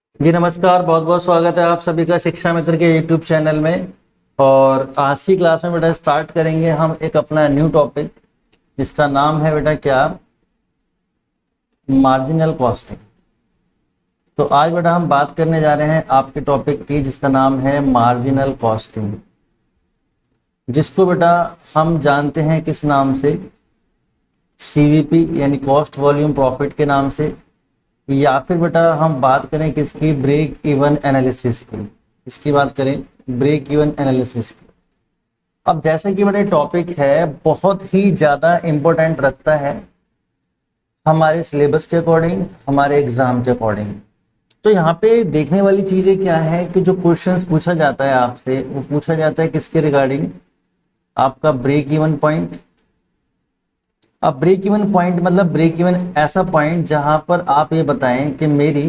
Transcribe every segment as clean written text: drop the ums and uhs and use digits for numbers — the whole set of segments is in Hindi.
जी नमस्कार, बहुत बहुत स्वागत है आप सभी का शिक्षा मित्र के यूट्यूब चैनल में। और आज की क्लास में बेटा स्टार्ट करेंगे हम एक अपना न्यू टॉपिक जिसका नाम है बेटा क्या, मार्जिनल कॉस्टिंग। तो आज बेटा हम बात करने जा रहे हैं आपके टॉपिक की जिसका नाम है मार्जिनल कॉस्टिंग, जिसको बेटा हम जानते हैं किस नाम से, सीवीपी यानी कॉस्ट वॉल्यूम प्रॉफिट के नाम से, या फिर बेटा हम बात करें किसकी, ब्रेक इवन एनालिसिस की। इसकी बात करें ब्रेक इवन एनालिसिस की। अब जैसे कि बेटा टॉपिक है बहुत ही ज़्यादा इम्पोर्टेंट रखता है हमारे सिलेबस के अकॉर्डिंग, हमारे एग्जाम के अकॉर्डिंग। तो यहाँ पे देखने वाली चीज़ें क्या है कि जो क्वेश्चंस पूछा जाता है आपसे, वो पूछा जाता है किसके रिगार्डिंग, आपका ब्रेक इवन पॉइंट। अब ब्रेक इवन पॉइंट मतलब ब्रेक इवन ऐसा पॉइंट जहां पर आप ये बताएं कि मेरी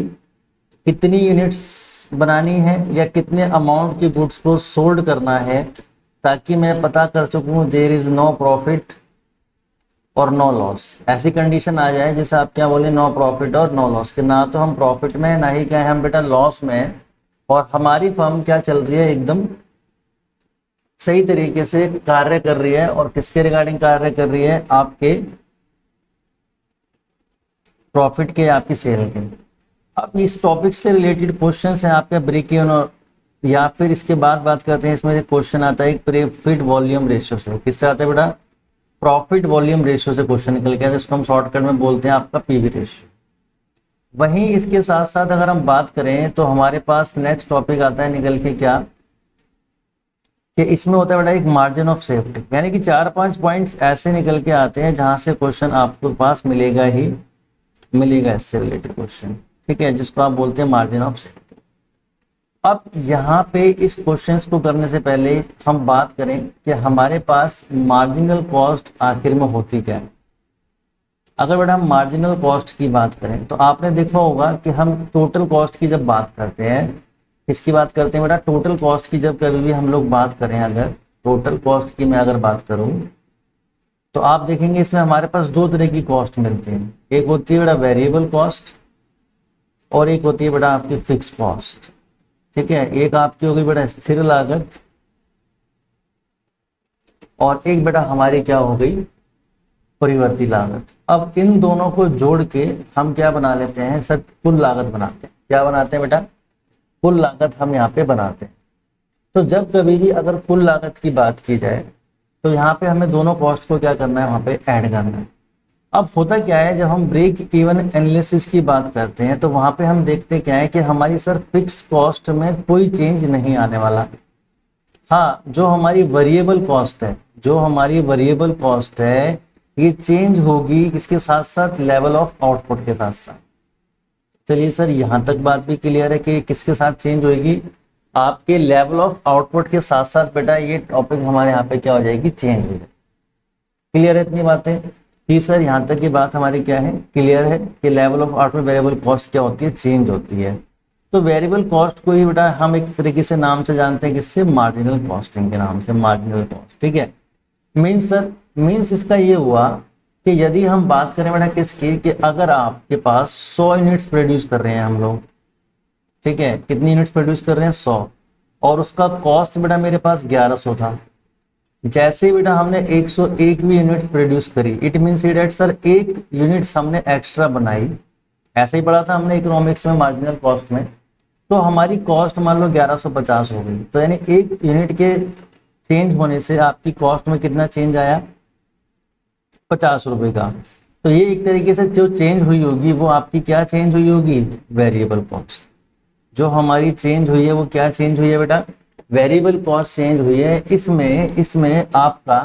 कितनी यूनिट्स बनानी है या कितने अमाउंट की गुड्स को सोल्ड करना है, ताकि मैं पता कर सकूं देयर इज नो प्रॉफिट और नो लॉस। ऐसी कंडीशन आ जाए जैसे आप क्या बोले, नो प्रॉफिट और नो लॉस, कि ना तो हम प्रॉफिट में ना ही क्या है हम बेटा लॉस में, और हमारी फर्म क्या चल रही है, एकदम सही तरीके से कार्य कर रही है। और किसके रिगार्डिंग कार्य कर रही है, आपके प्रॉफिट के, आपकी सेल के। अब इस टॉपिक से रिलेटेड क्वेश्चंस हैं आपके ब्रेक इवन, और या फिर इसके बाद बात करते हैं, इसमें से क्वेश्चन आता है एक प्रॉफिट वॉल्यूम रेशियो से। किससे आता है बेटा, प्रॉफिट वॉल्यूम रेशियो से क्वेश्चन निकल के आता है, जिसको हम शॉर्टकट में बोलते हैं आपका पीवी रेशियो। वहीं इसके साथ साथ अगर हम बात करें तो हमारे पास नेक्स्ट टॉपिक आता है निकल के क्या, कि इसमें होता है बेटा एक मार्जिन ऑफ सेफ्टी, यानी कि 4-5 पॉइंट्स ऐसे निकल के आते हैं जहां से क्वेश्चन आपके पास मिलेगा ही मिलेगा, इससे रिलेटेड क्वेश्चन, ठीक है, जिसको आप बोलते हैं मार्जिन ऑफ सेफ्टी। अब यहाँ पे इस क्वेश्चंस को करने से पहले हम बात करें कि हमारे पास मार्जिनल कॉस्ट आखिर में होती क्या है। अगर बेटा हम मार्जिनल कॉस्ट की बात करें तो आपने देखा होगा कि हम टोटल कॉस्ट की जब बात करते हैं, किसकी बात करते हैं बेटा, टोटल कॉस्ट की जब कभी भी हम लोग बात करें, अगर टोटल कॉस्ट की मैं अगर बात करूं तो आप देखेंगे इसमें हमारे पास दो तरह की कॉस्ट मिलती है। एक होती है बेटा वेरिएबल कॉस्ट और एक होती है बेटा आपकी फिक्स कॉस्ट, ठीक है। एक आपकी हो गई बेटा स्थिर लागत और एक बेटा हमारी क्या हो गई, परिवर्ती लागत। अब इन दोनों को जोड़ के हम क्या बना लेते हैं सर, कुल लागत बनाते हैं। क्या बनाते हैं बेटा, कुल लागत हम यहाँ पे बनाते हैं। तो जब कभी भी अगर कुल लागत की बात की जाए तो यहाँ पे हमें दोनों कॉस्ट को क्या करना है, वहां पे ऐड करना है। अब होता क्या है, जब हम ब्रेक इवन एनालिसिस की बात करते हैं तो वहां पे हम देखते क्या है कि हमारी सर फिक्स कॉस्ट में कोई चेंज नहीं आने वाला। हाँ, जो हमारी वेरिएबल कॉस्ट है, जो हमारी वेरिएबल कॉस्ट है, ये चेंज होगी किसके साथ साथ, लेवल ऑफ आउटपुट के साथ साथ। चलिए सर, यहाँ तक बात भी क्लियर है कि किसके साथ चेंज होगी, आपके लेवल ऑफ आउटपुट के साथ साथ बेटा ये टॉपिक हमारे यहाँ पे क्या हो जाएगी, चेंज हो जाएगी। क्लियर है इतनी बातें कि सर यहाँ तक की बात हमारी क्या है, क्लियर है कि level of output variable cost क्या होती है, चेंज होती है। तो वेरिएबल कॉस्ट को ही बेटा हम एक तरीके से नाम से जानते हैं, किससे, मार्जिनल कॉस्टिंग के नाम से, मार्जिनल कॉस्ट, ठीक है। मीन्स सर, मीन्स इसका ये हुआ कि यदि हम बात करें बेटा किसकी, कि अगर आपके पास 100 यूनिट्स प्रोड्यूस कर रहे हैं हम लोग, ठीक है, कितनी यूनिट्स प्रोड्यूस कर रहे हैं, 100, और उसका कॉस्ट बेटा मेरे पास 1100 था। जैसे ही बेटा हमने 101 यूनिट्स प्रोड्यूस करी, इट मीन्स डेट सर एक यूनिट्स हमने एक्स्ट्रा बनाई। ऐसा ही पढ़ा था हमने इकोनॉमिक्स में, मार्जिनल कॉस्ट में। तो हमारी कॉस्ट मान लो 1150 हो गई, तो यानी एक यूनिट के चेंज होने से आपकी कॉस्ट में कितना चेंज आया, 50 रुपए का। तो ये एक तरीके से जो चेंज हुई होगी वो आपकी क्या चेंज हुई होगी, वेरिएबल कॉस्ट। जो हमारी चेंज हुई है वो क्या चेंज हुई है बेटा, वेरिएबल कॉस्ट चेंज हुई है। इसमें इसमें आपका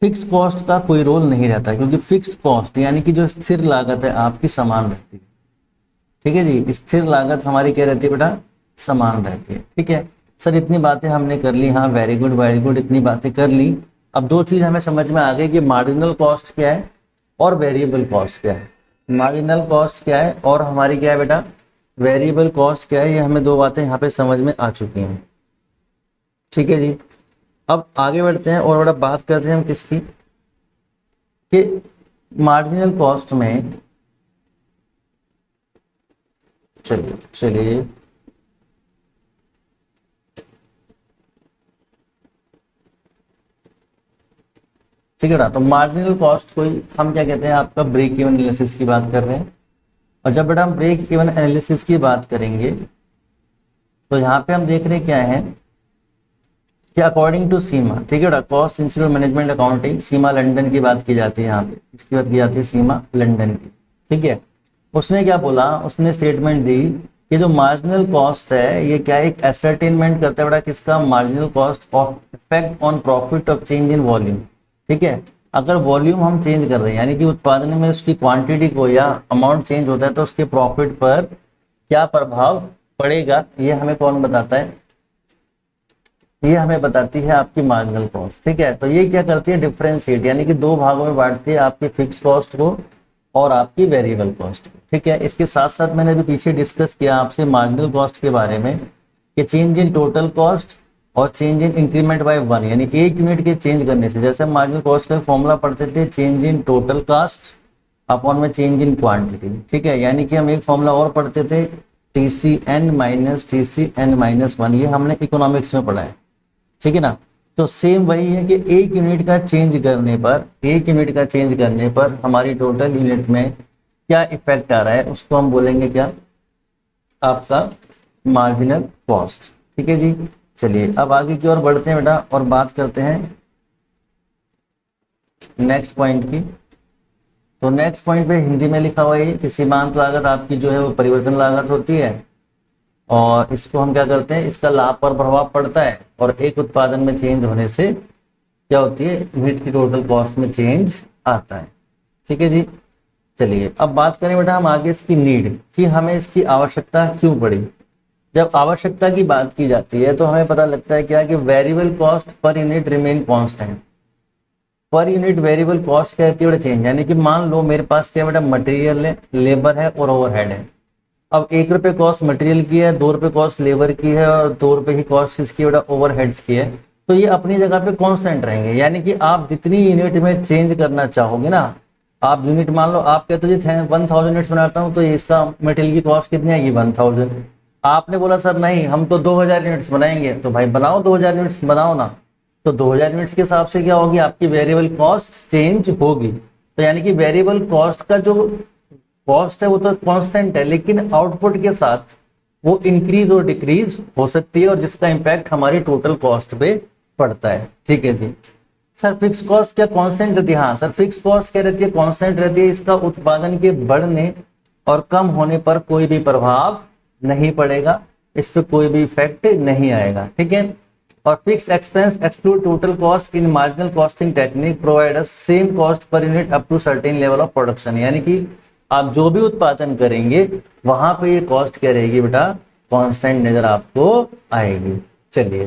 फिक्स कॉस्ट का कोई रोल नहीं रहता, क्योंकि फिक्स कॉस्ट यानी कि जो स्थिर लागत है आपकी समान रहती है, ठीक है जी। स्थिर लागत हमारी क्या रहती है बेटा, समान रहती है, ठीक है। सर इतनी बातें हमने कर ली, हाँ वेरी गुड वेरी गुड, इतनी बातें कर ली। अब दो चीज हमें समझ में आ गई कि मार्जिनल कॉस्ट क्या है और वेरिएबल कॉस्ट क्या है। मार्जिनल कॉस्ट क्या है और हमारी क्या है बेटा, वेरिएबल कॉस्ट क्या है। ये हमें दो बातें यहाँ पे समझ में आ चुकी हैं, ठीक है जी। अब आगे बढ़ते हैं और बड़ा बात करते हैं हम किसकी, कि मार्जिनल कॉस्ट में चलिए चलिए ठीक है ना। तो मार्जिनल कॉस्ट कोई हम क्या कहते हैं, आपका ब्रेक इवन एनालिसिस की बात कर रहे हैं। और जब बेटा हम ब्रेक इवन एनालिसिस की बात करेंगे तो यहाँ पे हम देख रहे क्या है कि अकॉर्डिंग टू सीमा, ठीक है बेटा, कॉस्ट इंस्टीट्यूट मैनेजमेंट अकाउंटिंग, सीमा लंदन की बात की जाती है यहाँ पे, इसकी बात की जाती है सीमा लंदन की, ठीक है। उसने क्या बोला, उसने स्टेटमेंट दी कि जो मार्जिनल कॉस्ट है ये क्या एक एसर्टेनमेंट करता है बेटा किसका, marginal cost of effect on profit of change in volume, ठीक है। अगर वॉल्यूम हम चेंज कर रहे हैं यानी कि उत्पादन में उसकी क्वांटिटी को या अमाउंट चेंज होता है तो उसके प्रॉफिट पर क्या प्रभाव पड़ेगा, ये हमें कौन बताता है, ये हमें बताती है आपकी मार्जिनल कॉस्ट, ठीक है। तो ये क्या करती है, डिफरेंशिएट यानी कि दो भागों में बांटती है आपकी फिक्स कॉस्ट को और आपकी वेरिएबल कॉस्ट को, ठीक है। इसके साथ साथ मैंने अभी पीछे डिस्कस किया आपसे मार्जिनल कॉस्ट के बारे में कि चेंज इन टोटल कॉस्ट और चेंज इन इंक्रीमेंट बाय 1, यानी एक यूनिट के चेंज करने से, जैसे हम मार्जिनल कॉस्ट का फॉर्मूला पढ़ते थे, change in total cost upon में चेंज इन क्वांटिटी, ठीक है। यानी कि हम एक फॉर्मूला और पढ़ते थे TCN माइनस TCN माइनस 1, ये हमने इकोनॉमिक्स में पढ़ा है, ठीक है ना। तो सेम वही है कि एक यूनिट का चेंज करने पर, एक यूनिट का चेंज करने पर हमारी टोटल यूनिट में क्या इफेक्ट आ रहा है उसको हम बोलेंगे क्या, आपका मार्जिनल कॉस्ट, ठीक है जी। चलिए अब आगे की ओर बढ़ते हैं बेटा और बात करते हैं नेक्स्ट पॉइंट की। तो नेक्स्ट पॉइंट पे हिंदी में लिखा हुआ है कि सीमांत लागत आपकी जो है वो परिवर्तन लागत होती है और इसको हम क्या करते हैं, इसका लाभ पर प्रभाव पड़ता है और एक उत्पादन में चेंज होने से क्या होती है, यूनिट की टोटल कॉस्ट में चेंज आता है, ठीक है जी। चलिए अब बात करें बेटा हम आगे इसकी नीड कि हमें इसकी आवश्यकता क्यों पड़ी। जब आवश्यकता की बात की जाती है तो हमें पता लगता है क्या कि variable cost per unit remain constant, per unit variable cost क्या होती है बेटा, चेंज। यानी कि मान लो मेरे पास क्या बेटा, मटेरियल है, लेबर है और ओवरहेड है। अब 1 रुपये कॉस्ट मटेरियल की है, 2 रुपये कॉस्ट लेबर की है और 2 रुपये ही कॉस्ट किसकी बेटा, ओवरहेड्स की है। तो ये अपनी जगह पे कांस्टेंट रहेंगे, यानी कि आप जितनी यूनिट में चेंज करना चाहोगे ना, आप यूनिट मान लो आप कहते हो जी 1000 यूनिट्स बनाता हूँ तो इसका मटेरियल की कॉस्ट कितनी आएगी 1000। आपने बोला सर नहीं हम तो 2000 यूनिट्स बनाएंगे, तो भाई बनाओ 2000 यूनिट्स बनाओ ना, तो 2000 यूनिट्स के हिसाब से क्या होगी, आपकी वेरिएबल कॉस्ट चेंज होगी। तो यानी कि वेरिएबल कॉस्ट का जो कॉस्ट है वो तो कांस्टेंट है, लेकिन आउटपुट के साथ वो इंक्रीज और डिक्रीज हो सकती है और जिसका इंपैक्ट हमारी टोटल कॉस्ट पे पड़ता है, ठीक है जी। सर फिक्स कॉस्ट क्या कांस्टेंट रहती है, हाँ सर फिक्स कॉस्ट क्या रहती है, कांस्टेंट रहती है। इसका उत्पादन के बढ़ने और कम होने पर कोई भी प्रभाव नहीं पड़ेगा, इस पे कोई भी इफेक्ट नहीं आएगा, ठीक है। और fix expense exclude total cost in marginal costing technique provide us same cost per unit up to certain level of production, यानी कि आप जो भी उत्पादन करेंगे वहां पे ये कॉस्ट क्या रहेगी बेटा, कांस्टेंट नजर आपको आएगी। चलिए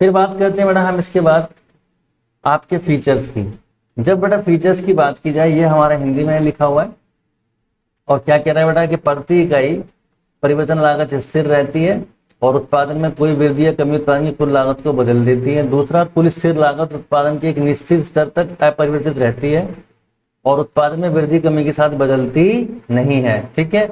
फिर बात करते हैं बेटा हम इसके बाद आपके फीचर्स की। जब बेटा फीचर्स की बात की जाए, ये हमारा हिंदी में लिखा हुआ है और क्या कह रहा है बेटा कि प्रति इकाई परिवर्तन लागत स्थिर रहती है और उत्पादन में कोई वृद्धि या कमी उत्पादन की कुल लागत को बदल देती है। दूसरा, कुल स्थिर लागत उत्पादन के एक निश्चित स्तर तक अपरिवर्तित रहती है और उत्पादन में वृद्धि कमी के साथ बदलती नहीं है, ठीक है।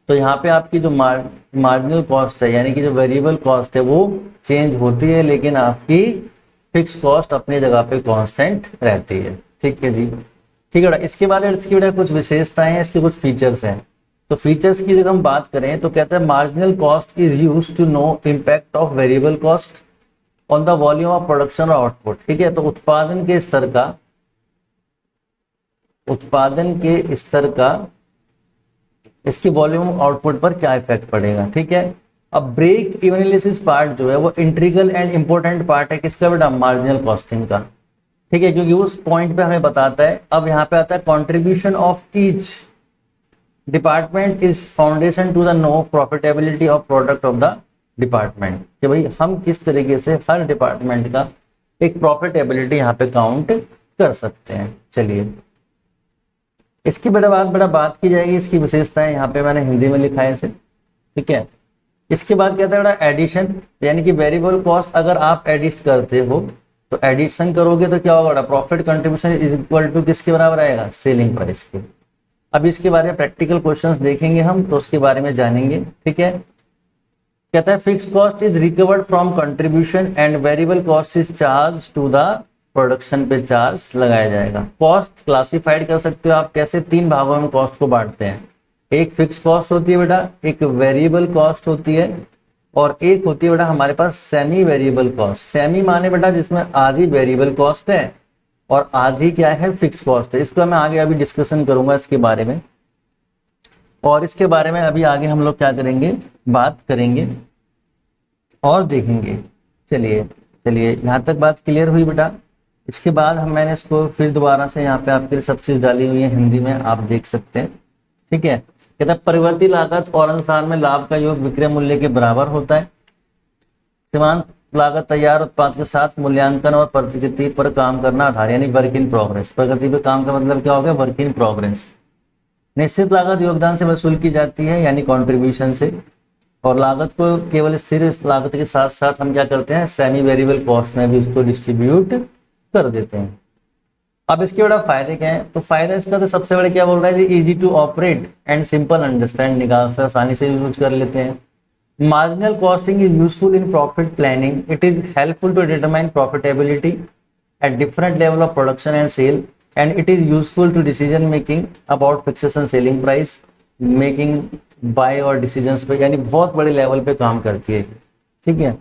तो यहाँ पे आपकी जो मार्जिनल कॉस्ट है यानी कि जो वेरिएबल कॉस्ट है वो चेंज होती है, लेकिन आपकी फिक्स कॉस्ट अपनी जगह पे कांस्टेंट रहती है, ठीक है जी। ठीक है बेटा, इसके बाद इसकी बेटा कुछ विशेषताएं हैं, इसके कुछ फीचर्स हैं। तो फीचर्स की जब हम बात करें तो कहते हैं marginal cost is used to know impact of variable cost on the volume of production और आउटपुट, ठीक है। तो उत्पादन के स्तर का इसकी वॉल्यूम आउटपुट पर क्या इफेक्ट पड़ेगा, ठीक है। अब ब्रेक इवन एनालिसिस पार्ट जो है वो इंटीग्रल एंड इंपॉर्टेंट पार्ट है किसका बेटा, मार्जिनल कॉस्टिंग का, ठीक है, क्योंकि उस पॉइंट पे हमें बताता है। अब यहाँ पे आता है contribution of each department is foundation to the know profitability of product of the department, कि भाई हम किस तरीके से हर डिपार्टमेंट का एक प्रॉफिटेबिलिटी यहाँ पे काउंट कर सकते हैं। चलिए इसकी बड़ा बात की जाएगी, इसकी विशेषताएं यहाँ पे मैंने हिंदी में लिखा है इसे, ठीक है। इसके बाद कहता है बड़ा एडिशन, यानी कि वेरिएबल कॉस्ट अगर आप एडिट करते हो तो एडिशन करोगे तो क्या होगा, profit contribution is equal to किसके बराबर आएगा, सेलिंग प्राइस के। अभी इसके बारे में प्रैक्टिकल क्वेश्चंस देखेंगे हम, तो उसके बारे में जानेंगे। ठीक है, कहता है fix cost is recovered from contribution and variable cost is charge to the production पे चार्ज लगाया जाएगा। कॉस्ट क्लासिफाइड कर सकते हो आप कैसे, 3 भागों में कॉस्ट को बांटते हैं। एक फिक्स कॉस्ट होती है बेटा, एक वेरिएबल कॉस्ट होती है, और एक होती है बेटा हमारे पास सेमी वेरिएबल कॉस्ट। सेमी माने बेटा जिसमें आधी वेरिएबल कॉस्ट है और आधी क्या है, फिक्स कॉस्ट है। इसको मैं आगे अभी डिस्कशन करूंगा इसके बारे में, और इसके बारे में अभी आगे हम लोग क्या करेंगे, बात करेंगे और देखेंगे। चलिए चलिए, यहाँ तक बात क्लियर हुई बेटा। इसके बाद मैंने इसको फिर दोबारा से यहाँ पे आपके लिए सब चीज डाली हुई है हिंदी में, आप देख सकते हैं। ठीक है, कहता है परिवर्ती लागत और अनुसार में लाभ का योग विक्रय मूल्य के बराबर होता है। सीमांत लागत तैयार उत्पाद के साथ मूल्यांकन और प्रगति पर काम करना आधार, यानी वर्क इन प्रोग्रेस। प्रगति पे काम का मतलब क्या हो गया, वर्क इन प्रोग्रेस। निश्चित लागत योगदान से वसूल की जाती है, यानी कंट्रीब्यूशन से, और लागत को केवल स्थिर लागत के साथ साथ हम क्या करते हैं, सेमी वेरिएबल कॉस्ट में भी उसको डिस्ट्रीब्यूट कर देते हैं। अब इसके बड़ा फायदे क्या है, तो फायदा इसका तो सबसे बड़ा क्या बोल रहा है, easy to operate and simple understand, निकाल से आसानी से यूज कर लेते हैं। Marginal costing is useful in profit planning, it is helpful to determine profitability at different level of production and sale, and it is useful to decision making about fixation selling price, making buy और डिसीजंस पे, यानी बहुत बड़े लेवल पे काम करती है। ठीक है,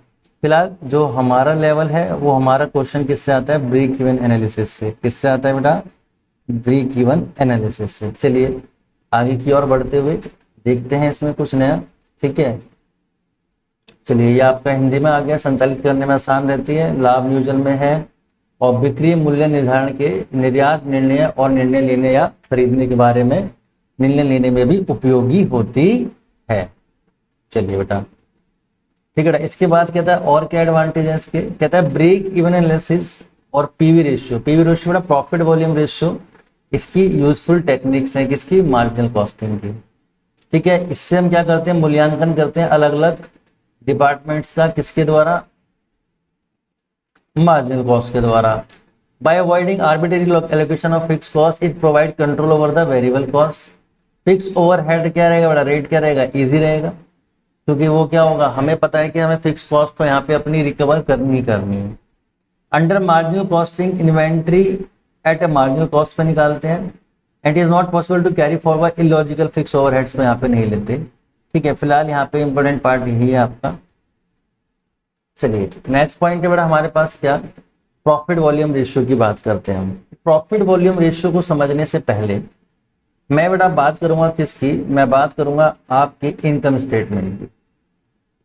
फिलहाल जो हमारा लेवल है वो हमारा क्वेश्चन किससे आता है, ब्रेक इवन एनालिसिस से। किससे आता है बेटा, ब्रेक इवन एनालिसिस से। चलिए आगे की ओर बढ़ते हुए देखते हैं इसमें कुछ नया। ठीक है, चलिए ये आपका हिंदी में आ गया, संचालित करने में आसान रहती है, लाभ नियोजन में है, और बिक्री मूल्य निर्धारण के निर्यात निर्णय और निर्णय लेने या खरीदने के बारे में निर्णय लेने में भी उपयोगी होती है। चलिए बेटा, ठीक है। इसके बाद कहता है और क्या एडवांटेज है इसके, कहता है ब्रेक इवन एनालिसिस और पीवी रेशियो। पीवी रेशियो बेटा प्रॉफिट वॉल्यूम रेशियो, इसकी यूजफुल टेक्निक्स है किसकी, मार्जिनल कॉस्टिंग की। ठीक है, इससे हम क्या करते हैं, मूल्यांकन करते हैं अलग अलग डिपार्टमेंट्स का, किसके द्वारा, मार्जिनल कॉस्ट के द्वारा। Bye avoiding arbitrary allocation of fix cost, it provide control over the variable cost. Fix overhead क्या रहेगा बेटा, रेट क्या रहेगा, इजी रहेगा, क्योंकि वो क्या होगा, हमें पता है कि हमें फिक्स कॉस्ट तो यहाँ पे अपनी रिकवर करनी ही करनी है। Under marginal costing inventory at a marginal cost पे निकालते हैं, and is not possible to carry forward illogical fix overheads को यहाँ पे नहीं लेते। ठीक है, फिलहाल यहाँ पे इंपॉर्टेंट पार्ट यही है आपका। चलिए नेक्स्ट पॉइंट है बेटा हमारे पास क्या, प्रॉफिट वॉल्यूम रेशियो की बात करते हैं हम। प्रॉफिट वॉल्यूम रेशियो को समझने से पहले मैं बेटा बात करूंगा किसकी, मैं बात करूंगा आपकी इनकम स्टेटमेंट की।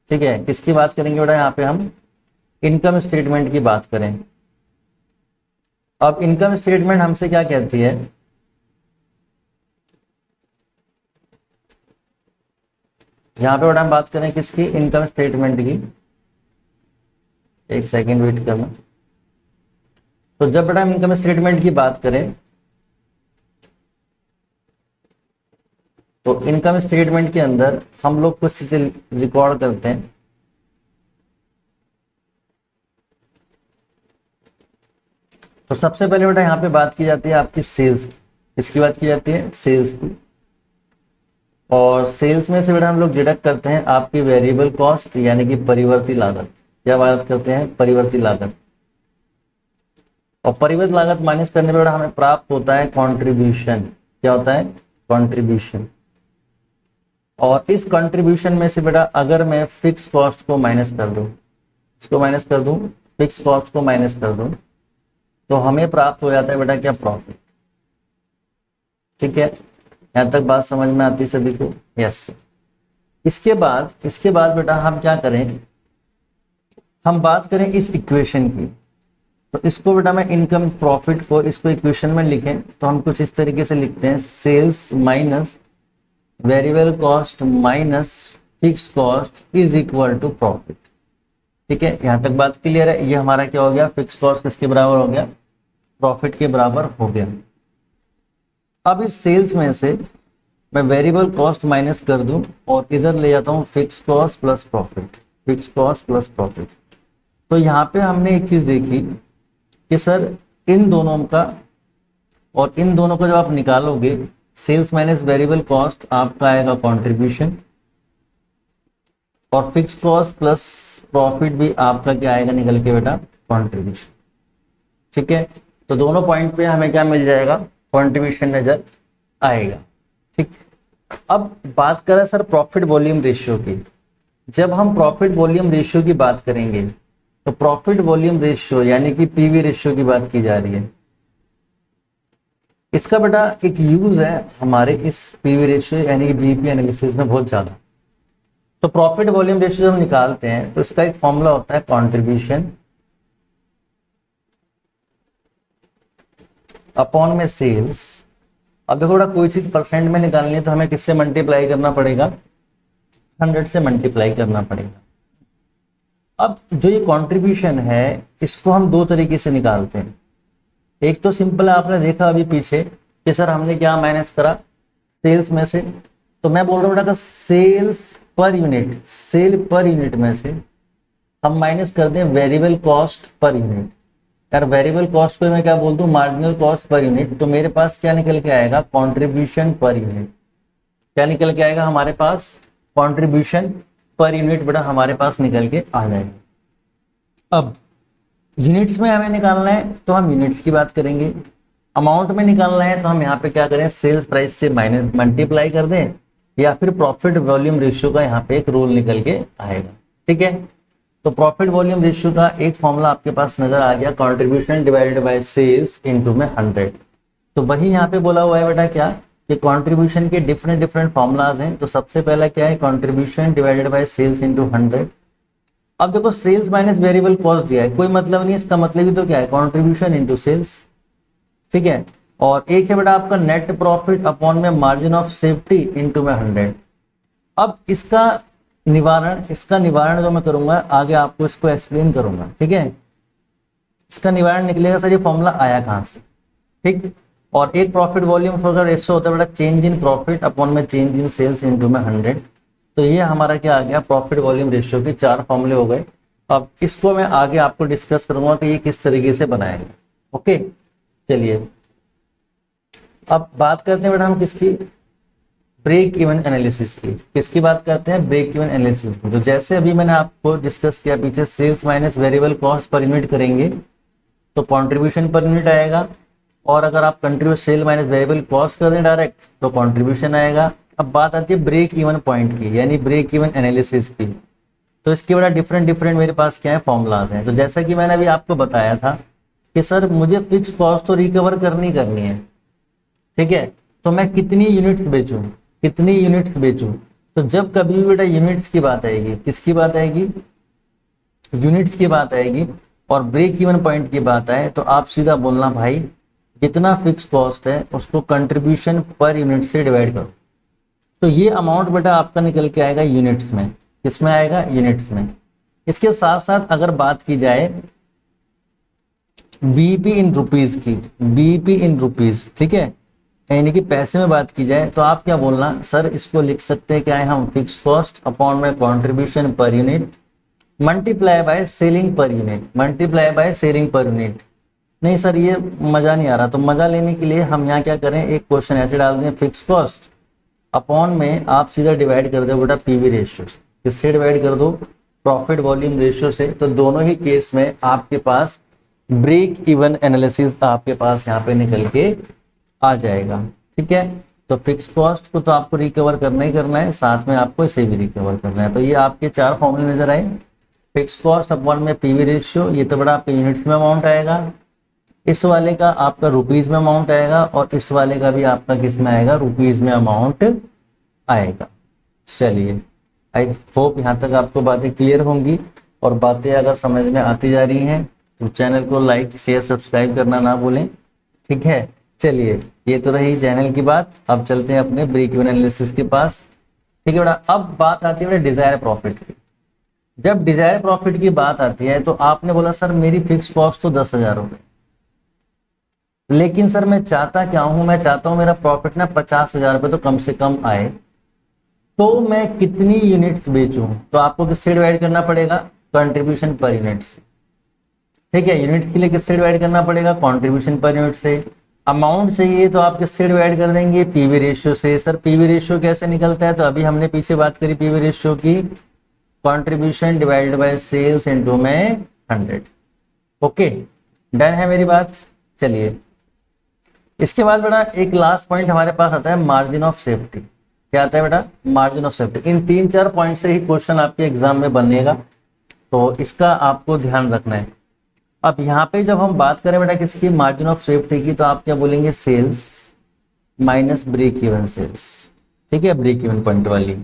ठीक है, किसकी बात करेंगे बेटा, यहाँ पे हम इनकम स्टेटमेंट की बात करें। अब इनकम स्टेटमेंट हमसे क्या कहती है, यहाँ पे बेटा हम बात करें किसकी, इनकम स्टेटमेंट की। एक सेकेंड वेट करना। तो जब बेटा हम इनकम स्टेटमेंट की बात करें तो इनकम स्टेटमेंट के अंदर हम लोग कुछ चीजें रिकॉर्ड करते हैं। तो सबसे पहले बेटा यहाँ पे बात की जाती है आपकी सेल्स, किसकी बात की जाती है, सेल्स की। और सेल्स में से बेटा हम लोग डिडक्ट करते हैं आपकी वेरिएबल कॉस्ट, यानी कि परिवर्ती लागत। क्या बात करते हैं, परिवर्ती लागत। और परिवर्तित लागत माइनस करने पर बेटा हमें प्राप्त होता है कंट्रीब्यूशन। क्या होता है, कंट्रीब्यूशन। और इस कंट्रीब्यूशन में से बेटा अगर मैं फिक्स कॉस्ट को माइनस कर दूं, इसको माइनस कर दूं, फिक्स कॉस्ट को माइनस कर दूं, तो हमें प्राप्त हो जाता है बेटा क्या, प्रॉफिट। ठीक है, यहां तक बात समझ में आती है सभी को, यस। इसके बाद बेटा हम क्या करें, हम बात करें इस इक्वेशन की। तो इसको बेटा मैं इनकम प्रॉफिट को इसको इक्वेशन में लिखें तो हम कुछ इस तरीके से लिखते हैं, sales minus variable cost minus fix cost is equal to profit. ठीक है, यहां तक बात क्लियर है। ये हमारा क्या हो गया, फिक्स कॉस्ट किसके बराबर हो गया, प्रॉफिट के बराबर हो गया। अब इस सेल्स में से मैं वेरिएबल कॉस्ट माइनस कर दूं और इधर ले जाता हूं fix cost plus profit, fix cost plus profit. तो यहाँ पे हमने एक चीज देखी कि सर इन दोनों का और इन दोनों को जब आप निकालोगे सेल्स माइनस वेरिएबल कॉस्ट आपका आएगा कंट्रीब्यूशन, और फिक्स कॉस्ट प्लस प्रॉफिट भी आपका क्या आएगा निकल के बेटा, कंट्रीब्यूशन। ठीक है, तो दोनों पॉइंट पे हमें क्या मिल जाएगा, कंट्रीब्यूशन नजर आएगा। ठीक, अब बात करें सर प्रॉफिट वॉल्यूम रेशियो की। जब हम प्रॉफिट वॉल्यूम रेशियो की बात करेंगे तो प्रॉफिट वॉल्यूम रेशियो यानी कि पीवी रेशियो की बात की जा रही है। इसका बेटा एक यूज है हमारे इस पीवी रेशियो यानी कि बीईपी एनालिसिस में बहुत ज्यादा। तो प्रॉफिट वॉल्यूम रेशियो जब हम निकालते हैं तो इसका एक फॉर्मूला होता है कंट्रीब्यूशन अपॉन में सेल्स। अब देखो बेटा कोई चीज परसेंट में निकालनी है तो हमें किससे मल्टीप्लाई करना पड़ेगा, 100 से मल्टीप्लाई करना पड़ेगा। अब जो ये कंट्रीब्यूशन है इसको हम दो तरीके से निकालते हैं। एक तो सिंपल है, आपने देखा अभी पीछे कि सर हमने क्या माइनस करा, सेल्स में से। तो मैं बोल रहा हूँ बेटा sales per unit, cell per unit में से हम माइनस कर दें वेरिएबल कॉस्ट पर यूनिट। यार वेरिएबल कॉस्ट को मैं क्या बोल दूं, मार्जिनल कॉस्ट पर यूनिट। तो मेरे पास क्या निकल के आएगा, कंट्रीब्यूशन पर यूनिट। क्या निकल के आएगा हमारे पास, कंट्रीब्यूशन पर यूनिट बेटा हमारे पास निकल के आ जाएगा। अब यूनिट्स में हमें निकालना है तो हम यूनिट्स की बात करेंगे, अमाउंट में निकालना है तो हम यहाँ पे क्या करें, सेल्स प्राइस से माइनस मल्टीप्लाई कर दें, या फिर प्रॉफिट वॉल्यूम रेशियो का यहाँ पे एक रूल निकल के आएगा। ठीक है, तो प्रॉफिट वॉल्यूम रेशियो का एक फॉर्मूला आपके पास नजर आ गया, contribution divided by sales into में 100। तो वही यहाँ पे बोला हुआ है बेटा क्या, कि कंट्रीब्यूशन के डिफरेंट डिफरेंट फॉर्मुलाज हैं। तो सबसे पहला क्या है, contribution divided by sales into 100। अब देखो सेल्स माइनस वेरिएबल कॉस्ट दिया है, कोई मतलब नहीं, इसका मतलब ही तो क्या है, कंट्रीब्यूशन इनटू सेल्स। ठीक है, और एक है बेटा आपका नेट प्रॉफिट अपॉन में मार्जिन ऑफ सेफ्टी इनटू में 100। अब इसका निवारण जो मैं करूंगा आगे आपको इसको एक्सप्लेन करूंगा। ठीक है, इसका निवारण निकलेगा सर ये फॉर्मूला आया कहां से। ठीक, और एक प्रॉफिट वॉल्यूम का रेशियो होता है बेटा चेंज इन प्रॉफिट अपॉन में चेंज इन सेल्स इनटू में 100। तो ये हमारा क्या आ गया, प्रॉफिट वॉल्यूम रेशियो के 4 फॉर्मूले हो गए। अब इसको मैं आगे आपको डिस्कस करूंगा कि ये किस तरीके से बनाएंगे। ओके, चलिए अब बात करते हैं बेटा हम किसकी, ब्रेक इवन एनालिसिस की। किसकी बात करते हैं, ब्रेक इवन एनालिसिस की। तो जैसे अभी मैंने आपको डिस्कस किया पीछे, sales minus variable cost per unit करेंगे तो कंट्रीब्यूशन पर यूनिट आएगा, और अगर आप contribution sale minus variable cost कर दें डायरेक्ट तो कंट्रीब्यूशन आएगा। अब बात आती है ब्रेक इवन पॉइंट की यानी ब्रेक इवन एनालिसिस की। तो इसके बड़ा डिफरेंट मेरे पास क्या है, फॉर्मूलाज हैं। तो जैसा कि मैंने अभी आपको बताया था कि सर मुझे फिक्स कॉस्ट तो रिकवर करनी है। ठीक है, तो मैं कितनी यूनिट्स बेचूं। तो जब कभी भी बेटा यूनिट्स की बात आएगी, किसकी बात आएगी, यूनिट्स की बात आएगी, और ब्रेक इवन पॉइंट की बात आए तो आप सीधा बोलना भाई जितना फिक्स कॉस्ट है उसको कंट्रीब्यूशन पर यूनिट से डिवाइड करो। तो ये अमाउंट बेटा आपका निकल के आएगा यूनिट्स में। किसमें आएगा, यूनिट्स में। इसके साथ साथ अगर बात की जाए बीईपी इन रुपीज की, बीईपी इन रुपीज, ठीक है, यानी कि पैसे में बात की जाए तो आप क्या बोलना, सर इसको लिख सकते हैं क्या है हम, फिक्स कॉस्ट अपॉन में contribution per unit multiply by selling per unit, multiply by selling per unit. नहीं सर ये मजा नहीं आ रहा, तो मजा लेने के लिए हम यहाँ क्या करें, एक क्वेश्चन ऐसे डाल दें, फिक्स कॉस्ट अपॉन में आप सीधा डिवाइड कर दो बेटा पीवी रेशियो से। किससे डिवाइड कर दो, प्रॉफिट वॉल्यूम रेशियो से। तो दोनों ही केस में आपके पास ब्रेक इवन एनालिसिस आपके पास यहाँ पे निकल के आ जाएगा। ठीक है, तो फिक्स कॉस्ट को तो आपको रिकवर करना ही करना है, साथ में आपको इसे भी रिकवर करना है। तो ये आपके 4 फॉर्मूले नजर आए, फिक्स कॉस्ट अपॉन में पीवी रेशियो, ये तो बड़ा आपके यूनिट्स में अमाउंट आएगा, इस वाले का आपका रुपीज में अमाउंट आएगा, और इस वाले का भी आपका किस में आएगा, रुपीज में अमाउंट आएगा। चलिए आई होप यहाँ तक आपको बातें क्लियर होंगी, और बातें अगर समझ में आती जा रही हैं तो चैनल को लाइक शेयर सब्सक्राइब करना ना भूलें। ठीक है, चलिए ये तो रही चैनल की बात। अब चलते हैं अपने ब्रेक इवन एनालिसिस के पास। ठीक है बेटा, अब बात आती है डिजायर प्रॉफिट की। जब डिजायर प्रॉफिट की बात आती है तो आपने बोला सर मेरी फिक्स कॉस्ट तो 10,000 हो गई, लेकिन सर मैं चाहता क्या हूं, मैं चाहता हूं मेरा प्रॉफिट ना 50,000 रुपये तो कम से कम आए, तो मैं कितनी यूनिट्स बेचूं। तो आपको किससे डिवाइड करना पड़ेगा, कंट्रीब्यूशन पर यूनिट से। ठीक है, यूनिट्स के लिए किससे डिवाइड करना पड़ेगा, कंट्रीब्यूशन पर यूनिट से। अमाउंट चाहिए तो आप किससे डिवाइड कर देंगे, पीवी रेशियो से। सर पीवी रेशियो कैसे निकलता है, तो अभी हमने पीछे बात करी पीवी रेशियो की, contribution divided by sales into में 100। ओके, डन है मेरी बात। चलिए इसके बाद बेटा एक लास्ट पॉइंट हमारे पास आता है मार्जिन ऑफ सेफ्टी। क्या आता है बेटा, margin of safety. In 3-4 point से ही क्वेश्चन आपके एग्जाम में बनेगा, तो इसका आपको ध्यान रखना है। अब यहाँ पे जब हम बात करें बेटा किसकी, मार्जिन ऑफ सेफ्टी की, तो आप क्या बोलेंगे, sales minus break even sales. ठीक है, ब्रेक इवन पॉइंट वाली।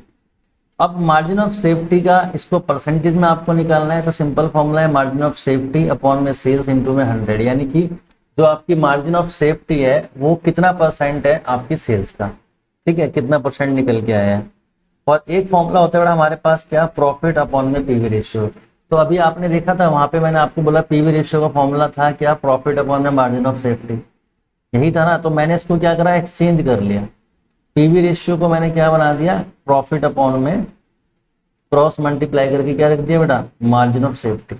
अब मार्जिन ऑफ सेफ्टी का इसको परसेंटेज में आपको निकालना है, तो सिंपल फॉर्मूला है मार्जिन ऑफ सेफ्टी अपॉन में सेल्स इनटू में 100, यानी कि जो आपकी मार्जिन ऑफ सेफ्टी है वो कितना परसेंट है आपकी सेल्स का। ठीक है, कितना परसेंट निकल के आया है। और एक फॉर्मूला होता है बेटा हमारे पास क्या, प्रॉफिट अपॉन में पीवी रेशियो। तो अभी आपने देखा था वहां पे मैंने आपको बोला पीवी रेशियो का फॉर्मूला था क्या, प्रॉफिट अपॉन में मार्जिन ऑफ सेफ्टी, यही था ना। तो मैंने इसको क्या करा, एक्सचेंज कर लिया। पीवी रेशियो को मैंने क्या बना दिया, प्रॉफिट अपॉन में क्रॉस मल्टीप्लाई करके क्या रख दिया बेटा, margin of safety.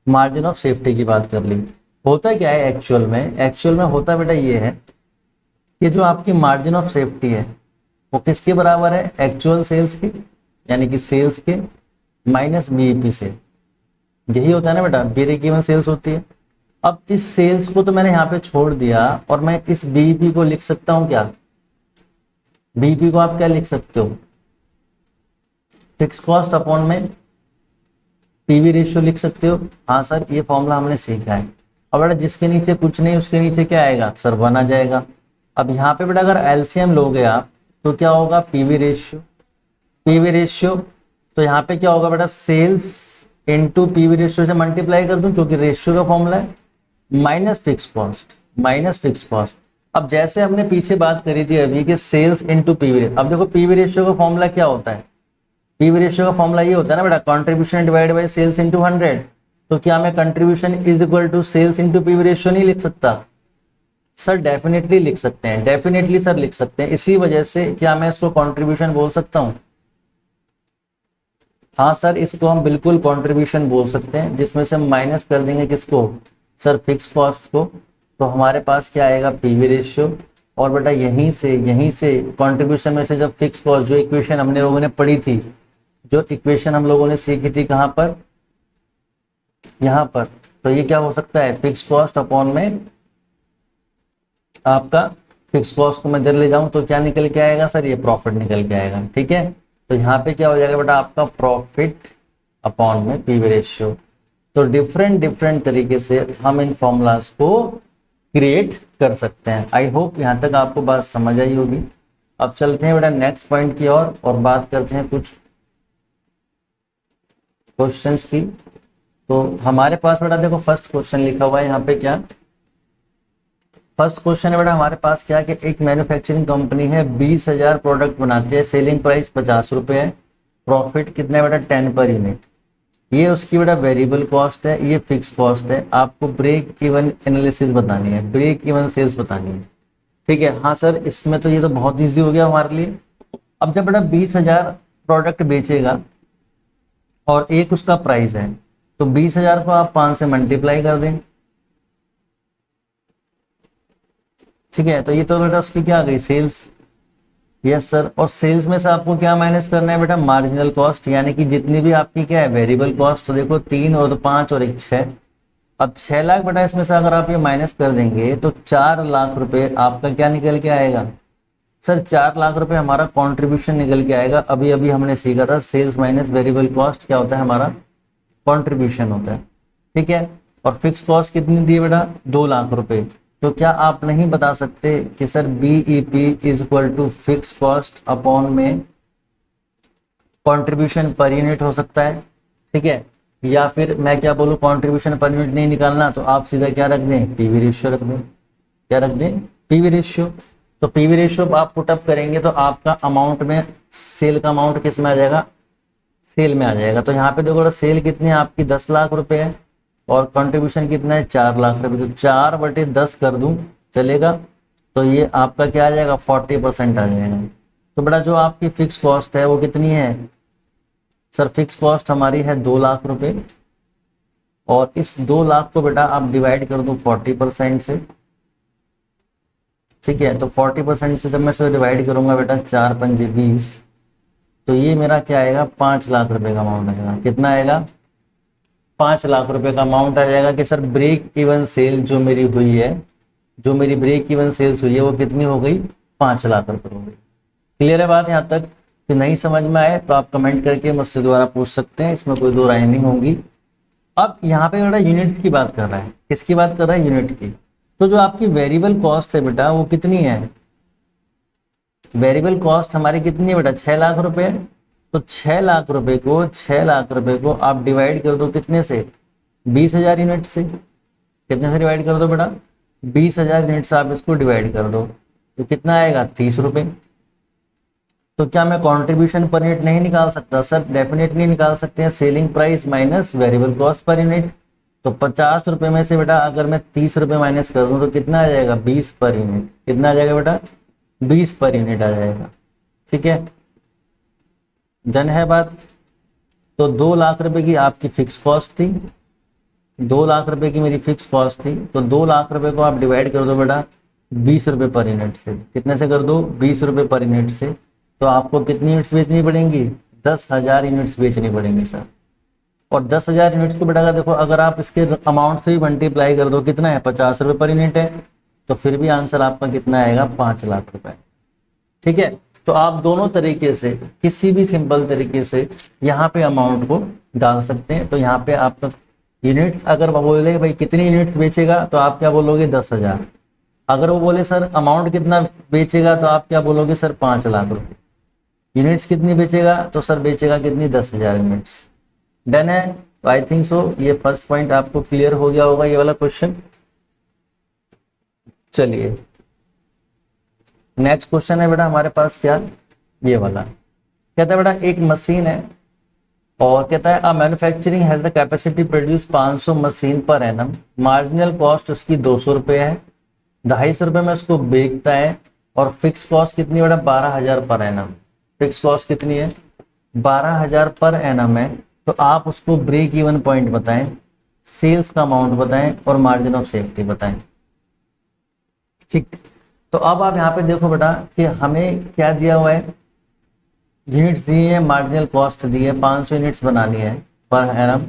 Margin of safety की बात कर ली। होता क्या है एक्चुअल में होता बेटा ये है कि जो आपकी मार्जिन ऑफ सेफ्टी है वो किसके बराबर है, एक्चुअल सेल्स के, यानी कि सेल्स के माइनस बीईपी से। यही होता है ना बेटा, ब्रेक इवन सेल्स होती है। अब इस सेल्स को तो मैंने यहाँ पे छोड़ दिया और मैं इस बीईपी को लिख सकता हूँ क्या, बीईपी को आप क्या लिख सकते हो, फिक्स कॉस्ट अपॉन में पीवी रेशियो लिख सकते हो। हाँ सर ये फॉर्मूला हमने सीखा है। अब बेटा जिसके नीचे कुछ नहीं उसके नीचे क्या आएगा, सर 1 आ जाएगा। अब यहाँ पे बेटा अगर एलसीएम लोगे आप तो क्या होगा, पीवी रेशियो। पीवी रेशियो तो यहाँ पे क्या होगा बेटा, सेल्स इनटू पीवी रेशियो से मल्टीप्लाई कर दूं क्योंकि रेशियो का फॉर्मूला है, minus fix cost, minus fix cost. अब जैसे हमने पीछे बात करी थी अभी कि सेल्स इनटू पीवी रेशियो, अब देखो पीवी रेशियो का फॉर्मूला क्या होता है, पीवी रेशियो का फॉर्मूला ये होता है ना बेटा, contribution divide by sales into 100। तो क्या मैं contribution is equal to sales into PV ratio नहीं लिख सकता, सर डेफिनेटली लिख सकते हैं, डेफिनेटली सर लिख सकते हैं। इसी वजह से क्या मैं इसको कंट्रीब्यूशन बोल सकता हूं, हाँ सर इसको हम बिल्कुल कंट्रीब्यूशन बोल सकते हैं, जिसमें से हम माइनस कर देंगे किसको, सर फिक्स कॉस्ट को। तो हमारे पास क्या आएगा, पीवी रेशियो। और बेटा यहीं से कंट्रीब्यूशन में से जब फिक्स कॉस्ट, जो इक्वेशन हमने लोगों ने पढ़ी थी, जो इक्वेशन हम लोगों ने सीखी थी कहाँ पर, यहाँ पर, तो ये क्या हो सकता है, फिक्स कॉस्ट अपॉन में आपका फिक्स कॉस्ट को मैं इधर ले जाऊं तो क्या निकल के आएगा सर, ये प्रॉफिट निकल के आएगा। ठीक है, तो यहाँ पे क्या हो जाएगा बेटा आपका प्रॉफिट अपॉन में पीवी रेशियो। तो डिफरेंट तरीके से हम इन फॉर्मूलाज को क्रिएट कर सकते हैं। आई होप यहाँ तक आपको बात समझ आई होगी। अब चलते हैं बेटा नेक्स्ट पॉइंट की ओर और बात करते हैं कुछ क्वेश्चंस की। तो हमारे पास बेटा देखो फर्स्ट क्वेश्चन लिखा हुआ है यहाँ पे, क्या फर्स्ट क्वेश्चन है बेटा हमारे पास क्या, कि एक मैन्युफैक्चरिंग कंपनी है 20,000 प्रोडक्ट बनाती है, सेलिंग प्राइस 50 रुपये है, प्रॉफिट कितना है बेटा 10 पर यूनिट। ये उसकी बेटा वेरिएबल कॉस्ट है, ये फिक्स कॉस्ट है। आपको ब्रेक इवन एनालिसिस बतानी है, ब्रेक इवन सेल्स बतानी है। ठीक है, हाँ सर इसमें तो ये तो बहुत ईजी हो गया हमारे लिए। अब जब बेटा 20,000 प्रोडक्ट बेचेगा और एक उसका प्राइस है, तो 20,000 को आप 5 से मल्टीप्लाई कर दें। ठीक है, तो ये तो बेटा उसकी क्या आ गई, सेल्स। यस सर, और सेल्स में से आपको क्या माइनस करना है बेटा, मार्जिनल कॉस्ट, यानी कि जितनी भी आपकी क्या है वेरिएबल कॉस्ट। तो देखो 3 और 5 और 1 6। अब 6 लाख बेटा इसमें से अगर आप ये माइनस कर देंगे तो 4 लाख रुपए आपका क्या निकल के आएगा, सर 4 लाख रुपए हमारा कॉन्ट्रीब्यूशन निकल के आएगा। अभी अभी हमने सीखा था सेल्स माइनस वेरिएबल कॉस्ट क्या होता है, हमारा कॉन्ट्रीब्यूशन होता है। ठीक है, और फिक्स कॉस्ट कितनी दी बेटा, 2 लाख रुपए। तो क्या आप नहीं बता सकते कि sir BEP is equal to fix cost upon में कंट्रीब्यूशन पर यूनिट हो सकता है। ठीक है, या फिर मैं क्या बोलूं, कंट्रीब्यूशन पर यूनिट नहीं निकालना तो आप सीधा क्या रख दें, पीवी रेशियो रख दें। क्या रख दें, पीवी रेशियो। तो पीवी रेशियो आप पुटअप करेंगे तो आपका अमाउंट में सेल का अमाउंट किस में आ जाएगा, सेल में आ जाएगा। तो यहाँ पे देखो सेल कितनी है आपकी 10 लाख रुपए है और कंट्रीब्यूशन कितना है 4 लाख रुपए। तो 4/10 कर दूं चलेगा, तो ये आपका क्या आ जाएगा 40% आ जाएगा। तो बेटा जो आपकी फिक्स कॉस्ट है वो कितनी है, सर फिक्स कॉस्ट हमारी है 2 लाख रुपए, और इस 2 लाख को बेटा आप डिवाइड कर दो 40% से। ठीक है, तो 40% से जब मैं इसको डिवाइड करूंगा बेटा 4 पंजे 20, तो ये मेरा क्या आएगा 5 लाख रुपए का अमाउंट आएगा। कितना आएगा 5 लाख रुपए का अमाउंट आ जाएगा कि सर ब्रेक इवन सेल जो मेरी हुई है, जो मेरी ब्रेक इवन सेल्स हुई है वो कितनी हो गई 5 लाख रुपए हो गई। क्लियर है बात यहाँ तक? कि नहीं समझ में आए तो आप कमेंट करके मुझसे दोबारा पूछ सकते हैं, इसमें कोई दो राय नहीं होंगी। अब यहाँ पे बेटा यूनिट्स की बात कर रहा है, किसकी बात कर रहा है यूनिट की। तो जो आपकी वेरिएबल कॉस्ट है बेटा वो कितनी है, वेरिएबल कॉस्ट हमारी कितनी है बेटा 6 लाख रुपए। तो 6 लाख रुपए को आप डिवाइड कर दो कितने से 20,000 यूनिट से। कितने से डिवाइड कर दो बेटा 20,000 यूनिट से आप इसको डिवाइड कर दो, तो कितना आएगा 30 रुपए। तो क्या मैं कंट्रीब्यूशन पर यूनिट नहीं निकाल सकता? सर डेफिनेटली निकाल सकते हैं, selling price minus variable cost per unit. तो 50 रुपए में से बेटा अगर मैं 30 रुपए माइनस कर दूं तो कितना आ जाएगा 20 पर यूनिट। कितना आ जाएगा बेटा 20 पर यूनिट आ जाएगा। ठीक है, डन है बात। तो 2 लाख रुपए की आपकी फिक्स कॉस्ट थी, 2 लाख रुपए की मेरी फिक्स कॉस्ट थी। तो 2 लाख रुपए को आप डिवाइड कर दो बेटा 20 रुपए पर यूनिट से। कितने से कर दो 20 रुपए पर यूनिट से। तो आपको कितनी यूनिट्स बेचनी पड़ेंगी 10,000 यूनिट्स बेचनी पड़ेंगी सर। और 10,000 यूनिट्स को बेटा देखो अगर आप इसके अमाउंट से भी मल्टीप्लाई कर दो कितना है 50 रुपए पर यूनिट है, तो फिर भी आंसर आपका कितना आएगा 5 लाख रुपए। ठीक है, तो आप दोनों तरीके से किसी भी सिंपल तरीके से यहाँ पे अमाउंट को डाल सकते हैं। तो यहाँ पे आपका यूनिट्स अगर वो बोले भाई कितनी यूनिट्स बेचेगा तो आप क्या बोलोगे 10,000। अगर वो बोले सर अमाउंट कितना बेचेगा तो आप क्या बोलोगे सर 5 लाख रुपए। यूनिट्स कितनी बेचेगा तो सर बेचेगा कितनी 10,000 यूनिट्स। डन है। तो आई थिंक सो ये फर्स्ट पॉइंट आपको क्लियर हो गया होगा ये वाला क्वेश्चन। चलिए नेक्स्ट क्वेश्चन है बेटा हमारे पास क्या ये वाला। कहता है बेटा एक मशीन है और कहता है a manufacturing has the capacity produce 500 machine per annum, marginal cost उसकी 200 रुपये है, 250 रुपये में उसको बेचता है और फिक्स कॉस्ट कितनी बेटा 12,000 पर एनम। फिक्स कॉस्ट कितनी है 12,000 पर एनम है। तो आप उसको ब्रेक इवन पॉइंट बताएं, सेल्स का अमाउंट बताएं और मार्जिन ऑफ सेफ्टी बताएं। ठीक, तो अब आप यहाँ पे देखो बेटा कि हमें क्या दिया हुआ है, यूनिट्स दिए हैं, मार्जिनल कॉस्ट दी है 500 यूनिट्स बनानी है पर एनम,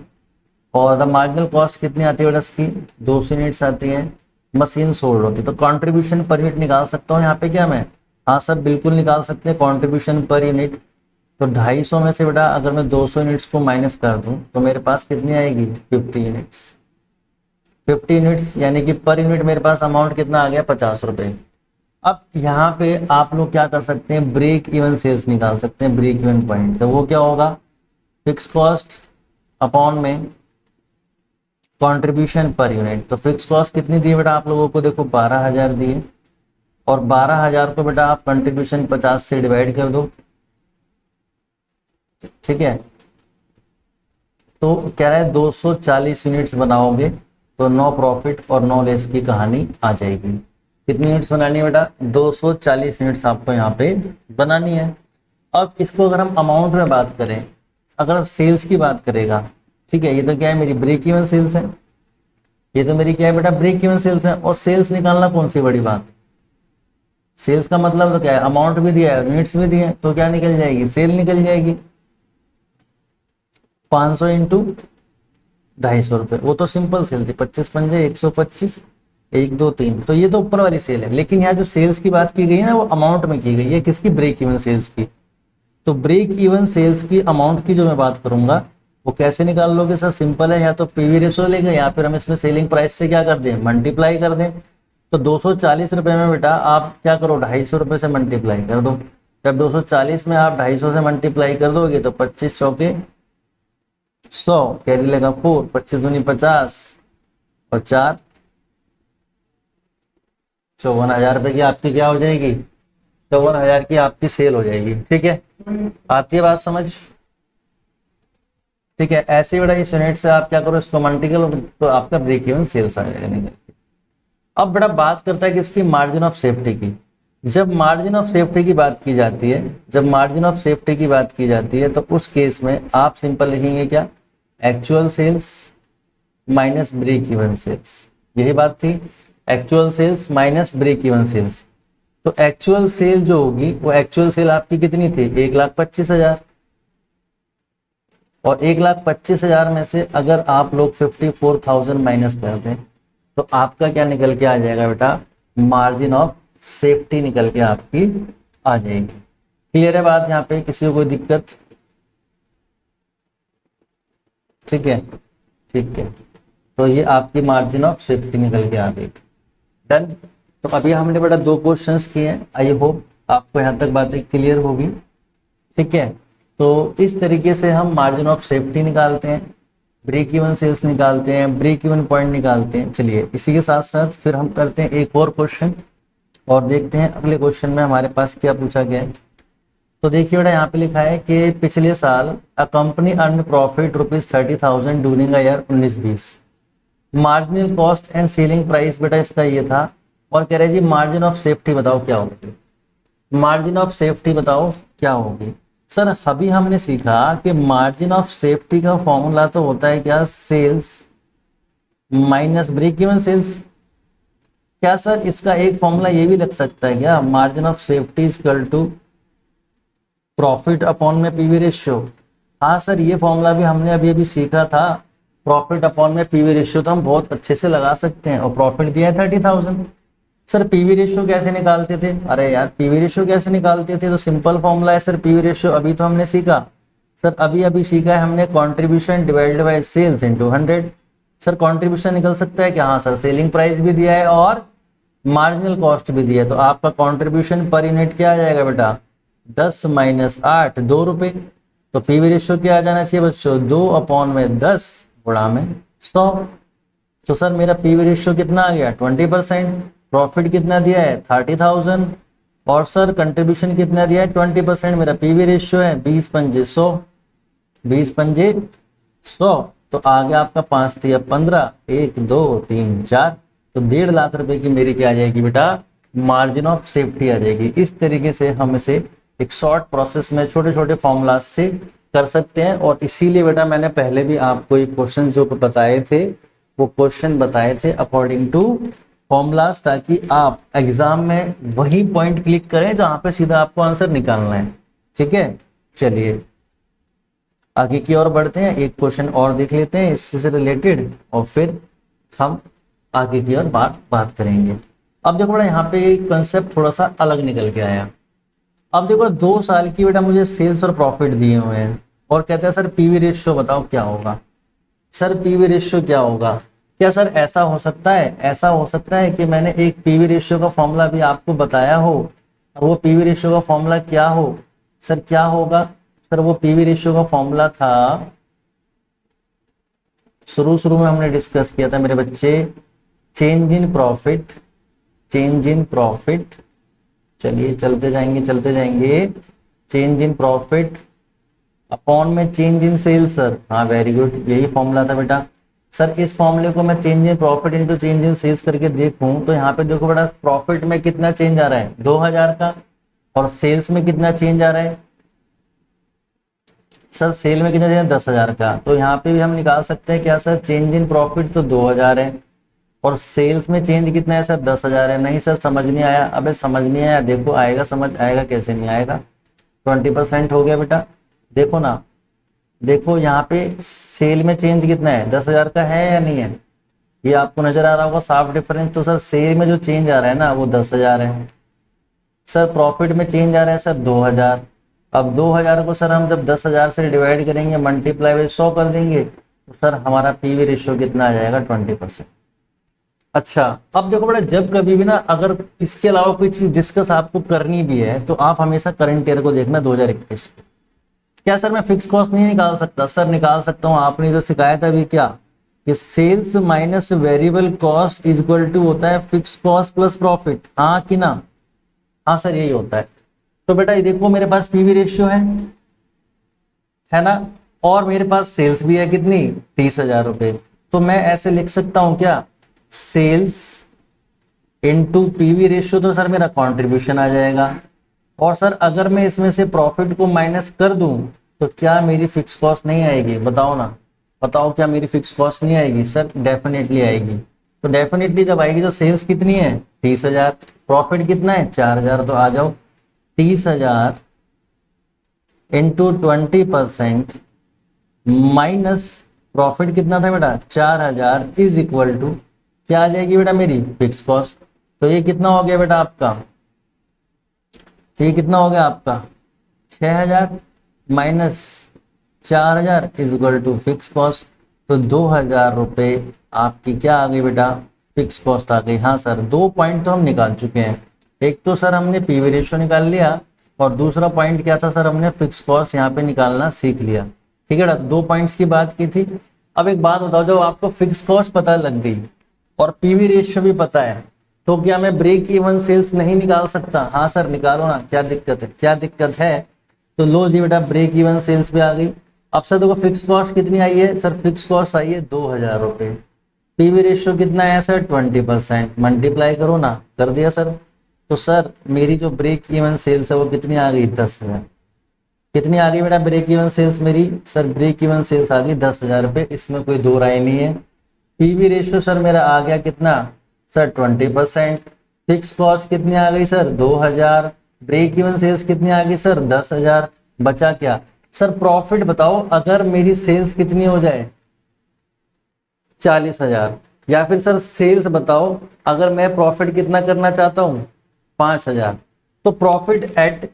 और द मार्जिनल कॉस्ट कितनी आती है बेटा इसकी 200 यूनिट्स आती है, मशीन सोल्ड होती है। तो कंट्रीब्यूशन पर यूनिट निकाल सकता हूँ यहाँ पे क्या मैं? हाँ सर बिल्कुल निकाल सकते हैं कंट्रीब्यूशन पर यूनिट। तो 250 में से बेटा अगर मैं 200 यूनिट्स को माइनस कर दूं तो मेरे पास कितनी आएगी 50 यूनिट्स। 50 यूनिट्स यानी कि पर यूनिट मेरे पास अमाउंट कितना आ गया 50 रुपये। अब यहाँ पे आप लोग क्या कर सकते हैं ब्रेक इवन सेल्स निकाल सकते हैं, ब्रेक इवन पॉइंट। तो वो क्या होगा फिक्स कॉस्ट अपॉन में कंट्रीब्यूशन पर यूनिट। तो फिक्स कॉस्ट कितनी दी बेटा आप लोगों को देखो 12,000 दिए, और 12,000 को बेटा आप कंट्रीब्यूशन 50 से डिवाइड कर दो। ठीक है, तो कह रहा है 240 यूनिट्स बनाओगे तो नो प्रॉफिट और नो लॉस की कहानी आ जाएगी। कितनी यूनिट्स बनानी है बेटा 240 यूनिट्स आपको यहाँ पे बनानी है। अब इसको अगर हम अमाउंट में बात करें, अगर आप सेल्स की बात करेगा, ठीक है, ये तो क्या है मेरी ब्रेक इवन सेल्स है, ये तो मेरी क्या है बेटा ब्रेक इवन सेल्स है। और सेल्स निकालना कौन सी बड़ी बात, सेल्स का मतलब तो क्या है अमाउंट भी दिया है यूनिट्स भी दिए हैं, तो क्या निकल जाएगी सेल निकल जाएगी 500 इंटू 250 रुपये। वो तो सिंपल सेल थी 25 पंजे 125 1 2 3, तो ये तो ऊपर वाली सेल है। लेकिन यहाँ जो सेल्स की बात की गई है ना वो अमाउंट में की गई है, किसकी ब्रेक इवन सेल्स की। तो ब्रेक इवन सेल्स की अमाउंट की जो मैं बात करूंगा वो कैसे निकाल लोगे सर, सिंपल है, या तो पीवी रेशो लेंगे या फिर हम इसमें सेलिंग प्राइस से क्या कर दें मल्टीप्लाई कर दें। तो 240 रुपये में बेटा आप क्या करो 250 रुपये से मल्टीप्लाई कर दो। जब 240 में आप 250 से मल्टीप्लाई कर दोगे तो 25 चौके 100 कैरी लेगा 4, 25 दूनी 50 और 4 54,000 रुपये की आपकी क्या हो जाएगी 54,000 की आपकी सेल हो जाएगी। ठीक है, आती है बात समझ। ठीक है, ऐसे बेटा इस यूनिट से आप क्या करो इसको मल्टीपल तो आपका ब्रेक इवन सेल्स आ जाएगा। अब बेटा बात करता है कि इसकी मार्जिन ऑफ सेफ्टी की। जब मार्जिन ऑफ सेफ्टी की बात की जाती है, जब मार्जिन ऑफ सेफ्टी की बात की जाती है तो उस केस में आप सिंपल लिखेंगे क्या actual sales minus break even sales. यही बात थी actual sales minus break even sales. तो एक्चुअल सेल जो होगी वो एक्चुअल सेल आपकी कितनी थी, 1,25,000, और 1,25,000 में से अगर आप लोग 54,000 माइनस कर दें तो आपका क्या निकल के आ जाएगा बेटा, मार्जिन ऑफ सेफ्टी निकल के आपकी आ जाएगी। क्लियर है बात यहाँ पे, किसी को कोई दिक्कत? ठीक है, ठीक है, तो ये आपकी मार्जिन ऑफ सेफ्टी निकल के आ गई। डन। तो अभी हमने बेटा 2 क्वेश्चंस किए हैं, आई होप आपको यहाँ तक बातें क्लियर होगी। ठीक है, तो इस तरीके से हम मार्जिन ऑफ सेफ्टी निकालते हैं, ब्रेक इवन सेल्स निकालते हैं, ब्रेक इवन पॉइंट निकालते हैं। चलिए इसी के साथ साथ फिर हम करते हैं एक और क्वेश्चन और देखते हैं अगले क्वेश्चन में हमारे पास क्या पूछा गया है। तो देखिए बेटा यहाँ पे लिखा है कि पिछले साल a company earn profit ₹30,000 during year 19-20। Marginal cost and selling price बेटा इसका ये था, और कह रहे जी मार्जिन ऑफ सेफ्टी बताओ क्या होगी, मार्जिन ऑफ सेफ्टी बताओ क्या होगी। सर अभी हमने सीखा कि मार्जिन ऑफ सेफ्टी का फॉर्मूला तो होता है क्या, sales minus break even sales. क्या सर इसका एक फॉर्मूला ये भी लग सकता है क्या, margin of safety is equal to profit upon में पीवी रेशियो। हाँ सर ये फॉर्मूला भी हमने अभी अभी सीखा था, प्रॉफिट अपॉन में पीवी रेशियो तो हम बहुत अच्छे से लगा सकते हैं, और प्रॉफिट दिया है 30,000। सर पीवी रेशियो कैसे निकालते थे, अरे यार पीवी रेशियो कैसे निकालते थे, तो सिंपल फॉर्मूला है सर पीवी रेशियो, अभी तो हमने सीखा सर, अभी अभी सीखा है हमने, contribution divided by sales into 100। Sir contribution निकल सकता है क्या, हाँ सर सेलिंग प्राइस भी दिया है और मार्जिनल कॉस्ट भी दिया है, तो आपका कंट्रीब्यूशन पर यूनिट क्या आ जाएगा बेटा, 10 माइनस 8 2 रुपये। तो पीवी रेशियो क्या आ जाना चाहिए बच्चों, 2/10 गुणा में 100। तो सर मेरा पीवी रेशियो कितना आ गया, 20%। प्रॉफिट कितना दिया है 30,000, और सर कंट्रीब्यूशन कितना दिया है 20%। मेरा पीवी रेशियो है 20 पंजे 100, 20 पंजे 100, तो आ गया आपका 5 तिया 15, 1 2 3 4, तो 1.5 लाख रुपए की मेरी क्या आ जाएगी बेटा, मार्जिन ऑफ सेफ्टी आ जाएगी। इस तरीके से हम इसे एक शॉर्ट प्रोसेस में छोटे छोटे फॉर्मूला से कर सकते हैं, और इसीलिए बेटा मैंने पहले भी आपको ये क्वेश्चन जो बताए थे वो क्वेश्चन बताए थे अकॉर्डिंग टू फॉर्मूलाज, ताकि आप एग्जाम में वही पॉइंट क्लिक करें जहां पे सीधा आपको आंसर निकालना है। ठीक है, चलिए आगे की ओर बढ़ते हैं, एक क्वेश्चन और देख लेते हैं इससे से रिलेटेड, और फिर हम आगे की ओर बात करेंगे। अब देखो बेटा यहाँ पे कंसेप्ट थोड़ा सा अलग निकल के आया। अब देखो 2 साल की बेटा मुझे सेल्स और प्रॉफिट दिए हुए हैं, और कहते हैं सर पीवी रेशियो बताओ क्या होगा। सर पीवी रेशियो क्या होगा, क्या सर ऐसा हो सकता है, ऐसा हो सकता है कि मैंने एक पीवी रेशियो का फॉर्मूला भी आपको बताया हो, और वो पीवी रेशियो का फॉर्मूला क्या हो, सर क्या होगा। सर वो पीवी रेशियो का फॉर्मूला था, शुरू में हमने डिस्कस किया था मेरे बच्चे, change in profit, change in profit, चलिए चलते जाएंगे, चेंज इन प्रॉफिट अपॉन में चेंज इन सेल्स। सर हाँ वेरी गुड, यही फॉर्मूला था बेटा। सर इस फॉर्मूले को मैं change in profit into change in sales करके देखूं तो यहाँ पे देखो बेटा प्रॉफिट में कितना चेंज आ रहा है 2000 का, और सेल्स में कितना चेंज आ रहा है, सर सेल में कितना चेंज है 10,000 का। तो यहाँ पे भी हम निकाल सकते हैं क्या सर, चेंज इन प्रॉफिट तो 2000 है, और सेल्स में चेंज कितना है सर 10,000 है। नहीं सर समझ नहीं आया, अबे समझ नहीं आया, देखो आएगा, समझ आएगा, कैसे नहीं आएगा। 20% हो गया बेटा, देखो ना, देखो यहाँ पे सेल में चेंज कितना है 10,000 का है या नहीं है, ये आपको नजर आ रहा होगा साफ डिफरेंस। तो सर सेल में जो चेंज आ रहा है ना वो 10,000 है। सर प्रॉफिट में चेंज आ रहा है सर 2000। अब 2000 को सर हम जब 10,000 से डिवाइड करेंगे, मल्टीप्लाई बाई 100 कर देंगे, तो सर हमारा पीवी रेशियो कितना आ जाएगा 20%। अच्छा अब देखो बेटा, जब कभी भी ना अगर इसके अलावा कोई चीज डिस्कस आपको करनी भी है तो आप हमेशा करंट ईयर को देखना 2021 को। क्या सर मैं फिक्स कॉस्ट नहीं निकाल सकता, सर निकाल सकता हूँ। आपने जो सिखाया था अभी क्या, कि sales minus variable cost is equal to होता है फिक्स कॉस्ट प्लस प्रॉफिट, हाँ कि ना, हाँ सर यही होता है। तो बेटा ये देखो मेरे पास पीवी रेशियो है ना, और मेरे पास सेल्स भी है कितनी 30,000 रुपए। तो मैं ऐसे लिख सकता हूं क्या, सेल्स इनटू पीवी रेशियो, तो सर मेरा कंट्रीब्यूशन आ जाएगा। और सर अगर मैं इसमें से प्रॉफिट को माइनस कर दूं तो क्या मेरी फिक्स कॉस्ट नहीं आएगी, बताओ ना, बताओ क्या मेरी फिक्स कॉस्ट नहीं आएगी, सर डेफिनेटली आएगी। तो डेफिनेटली जब आएगी तो सेल्स कितनी है 30,000, प्रॉफिट कितना है 4,000। तो आ जाओ 30,000 इंटू 20% माइनस प्रॉफिट कितना था बेटा 4,000 इज इक्वल टू क्या आ जाएगी बेटा मेरी फिक्स कॉस्ट। तो ये कितना हो गया बेटा आपका, तो ये कितना हो गया आपका 6,000 minus 4,000 is equal to fix cost. तो 2,000 रुपये आपकी क्या आ गई बेटा फिक्स कॉस्ट आ गई। हाँ सर, 2 पॉइंट तो हम निकाल चुके हैं। एक तो सर हमने पीवी रेशियो निकाल लिया और दूसरा पॉइंट क्या था सर, हमने फिक्स कॉस्ट यहाँ पे निकालना सीख लिया। ठीक है बेटा, 2 पॉइंट्स की बात की थी। अब एक बात बताओ, जब आपको फिक्स कॉस्ट पता लग गई और पीवी रेशियो भी पता है, तो क्या मैं ब्रेक इवन सेल्स नहीं निकाल सकता? हाँ सर निकालो ना, क्या दिक्कत है, क्या दिक्कत है। तो लो जी बेटा ब्रेक इवन सेल्स पे आ गई। अब सर देखो फिक्स कॉस्ट कितनी आई है, सर फिक्स कॉस्ट आई है 2,000 रुपये। पीवी रेशियो कितना है सर 20%, मल्टीप्लाई करो ना, कर दिया सर। तो सर मेरी जो ब्रेक इवन सेल्स है वो कितनी आ गई 10,000। कितनी आ गई बेटा ब्रेक इवन सेल्स मेरी, सर ब्रेक इवन सेल्स आ गई 10,000 रुपये, इसमें कोई दो राय नहीं है। पीवी रेशियो सर मेरा आ गया कितना सर 20%, फिक्स कॉस्ट कितनी आ गई सर 2,000, ब्रेक इवन सेल्स कितनी आ गई सर 10,000, बचा क्या सर प्रॉफिट। बताओ अगर मेरी सेल्स कितनी हो जाए 40,000, या फिर सर सेल्स बताओ अगर मैं प्रॉफिट कितना करना चाहता हूं 5,000, तो प्रॉफिट एट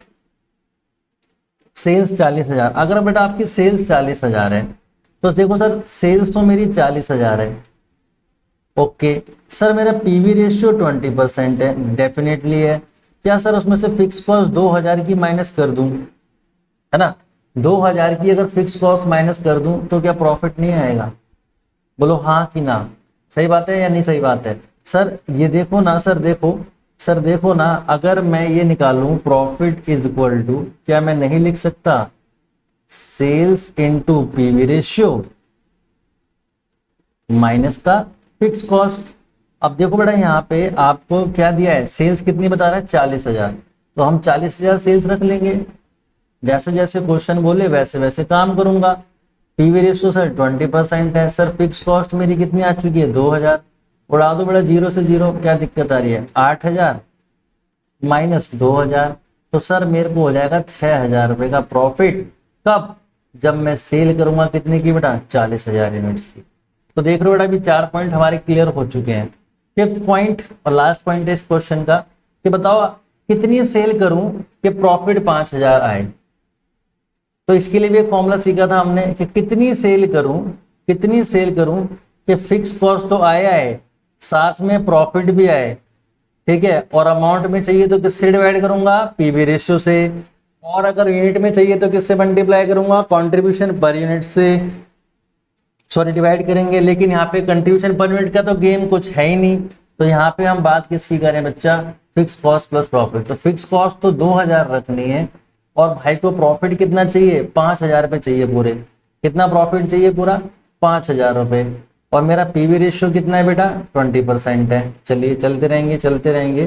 सेल्स 40,000। अगर बेटा आपकी सेल्स 40,000 है तो देखो सर सेल्स तो मेरी 40,000 है, ओके सर मेरा पीवी रेशियो 20% है, डेफिनेटली है। क्या सर उसमें से फिक्स कॉस्ट 2,000 की माइनस कर दूं, है ना, 2,000 की अगर फिक्स कॉस्ट माइनस कर दूं तो क्या प्रॉफिट नहीं आएगा? बोलो हाँ कि ना, सही बात है या नहीं सही बात है। सर ये देखो ना, सर देखो, सर देखो ना, अगर मैं ये निकालूं प्रॉफिट इज इक्वल टू, क्या मैं नहीं लिख सकता sales into PV ratio minus का फिक्स कॉस्ट। अब देखो बेटा यहाँ पे आपको क्या दिया है, सेल्स कितनी बता रहा है 40,000, तो हम 40,000 सेल्स रख लेंगे। जैसे जैसे क्वेश्चन बोले वैसे वैसे काम करूंगा। पीवी रेशियो सर 20% है, सर फिक्स कॉस्ट मेरी कितनी आ चुकी है 2,000, उड़ा दो बेटा 0 से 0, क्या दिक्कत आ रही है 8,000 माइनस 2,000, तो सर मेरे को हो जाएगा 6,000 रुपये का प्रॉफिट। कब? जब मैं सेल करूंगा कितने की बेटा 40,000 यूनिट्स की। तो देख रहे हो बेटा अभी 4 पॉइंट हमारे क्लियर हो चुके हैं। 5th पॉइंट और लास्ट पॉइंट है इस क्वेश्चन का कि बताओ कितनी सेल करूं कि प्रॉफिट 5,000 आए। तो इसके लिए भी एक फॉर्मूला सीखा था हमने कि कितनी सेल करूं कि फिक्स कॉस्ट तो आया है साथ में प्रॉफिट भी आए, ठीक है, और अमाउंट में चाहिए तो किससे डिवाइड करूंगा पीवी रेशियो से, और अगर यूनिट में चाहिए तो किससे मल्टीप्लाई करूंगा कंट्रीब्यूशन पर यूनिट से, सॉरी डिवाइड करेंगे। लेकिन यहाँ पे कंट्रीब्यूशन पर यूनिट का तो गेम कुछ है ही नहीं, तो यहाँ पे हम बात किसकी करें बच्चा फिक्स कॉस्ट प्लस प्रॉफिट। तो फिक्स कॉस्ट तो 2,000 रखनी है और भाई को प्रॉफिट कितना चाहिए 5,000 रुपये चाहिए पूरे। कितना प्रॉफिट चाहिए पूरा 5,000 रुपये, और मेरा पीवी रेशियो कितना है बेटा 20% है। चलिए चलते रहेंगे।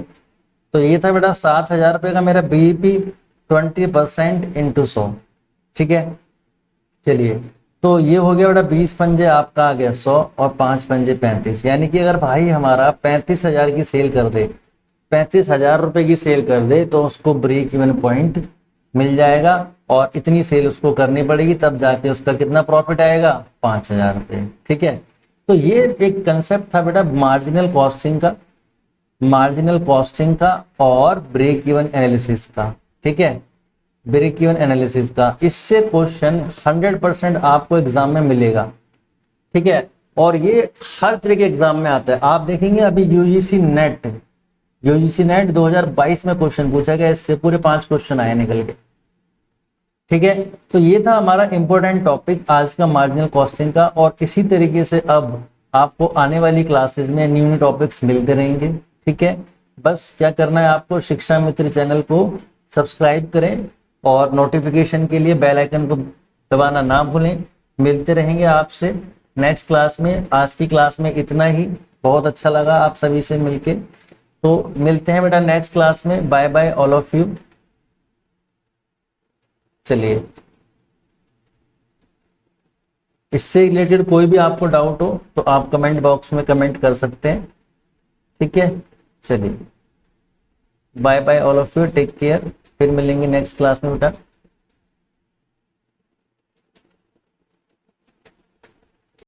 तो ये था बेटा 7,000 रुपये का मेरा बीईपी 20% इंटू 100, ठीक है। चलिए तो ये हो गया बेटा 20 पंजे आपका आ गया 100 और 5 पंजे 35, यानी कि अगर भाई हमारा 35,000 की सेल कर दे, 35,000 रुपये की सेल कर दे तो उसको ब्रेक इवन पॉइंट मिल जाएगा, और इतनी सेल उसको करनी पड़ेगी तब जाके उसका कितना प्रॉफिट आएगा 5,000 रुपये, ठीक है। तो ये एक कंसेप्ट था बेटा मार्जिनल कॉस्टिंग का और ब्रेक इवन एनालिसिस का, ठीक है, ब्रेक इवन एनालिसिस का। इससे क्वेश्चन 100% आपको एग्जाम में मिलेगा, ठीक है, और ये हर तरह के एग्जाम में आता है। आप देखेंगे अभी यूजीसी नेट 2022 में क्वेश्चन पूछा गया, इससे पूरे 5 क्वेश्चन आए निकल के, ठीक है। तो ये था हमारा इंपॉर्टेंट टॉपिक आज का मार्जिनल कॉस्टिंग का, और इसी तरीके से अब आपको आने वाली क्लासेस में न्यू टॉपिक्स मिलते रहेंगे, ठीक है। बस क्या करना है आपको, शिक्षा मित्र चैनल को सब्सक्राइब करें और नोटिफिकेशन के लिए बेल आइकन को दबाना ना भूलें। मिलते रहेंगे आपसे नेक्स्ट क्लास में। आज की क्लास में इतना ही, बहुत अच्छा लगा आप सभी से मिलके। तो मिलते हैं बेटा नेक्स्ट क्लास में। Bye bye all of you. चलिए, इससे रिलेटेड कोई भी आपको डाउट हो तो आप कमेंट बॉक्स में कमेंट कर सकते हैं। ठीक है, चलिए bye bye all of you, take care, फिर मिलेंगे नेक्स्ट क्लास में बेटा।